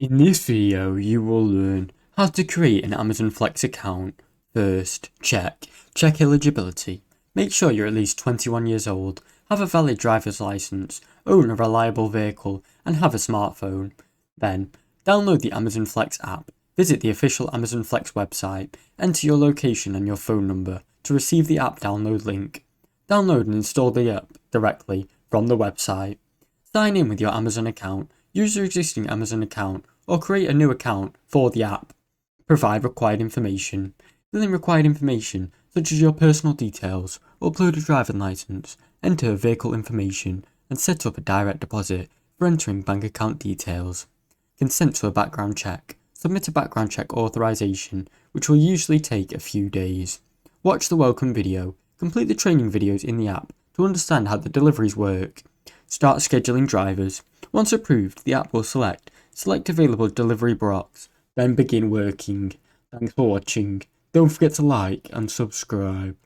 In this video, you will learn how to create an Amazon Flex account. First, check eligibility. Make sure you're at least 21 years old, have a valid driver's license, own a reliable vehicle, and have a smartphone. Then, download the Amazon Flex app. Visit the official Amazon Flex website, enter your location and your phone number to receive the app download link. Download and install the app directly from the website. Sign in with your Amazon account. Use your existing Amazon account or create a new account for the app. Provide required information. Fill in required information such as your personal details, upload a driving license, enter vehicle information, and set up a direct deposit for entering bank account details. Consent to a background check. Submit a background check authorization, which will usually take a few days. Watch the welcome video. Complete the training videos in the app to understand how the deliveries work. Start scheduling drivers. Once approved, the app will select available delivery blocks, then begin working. Thanks for watching. Don't forget to like and subscribe.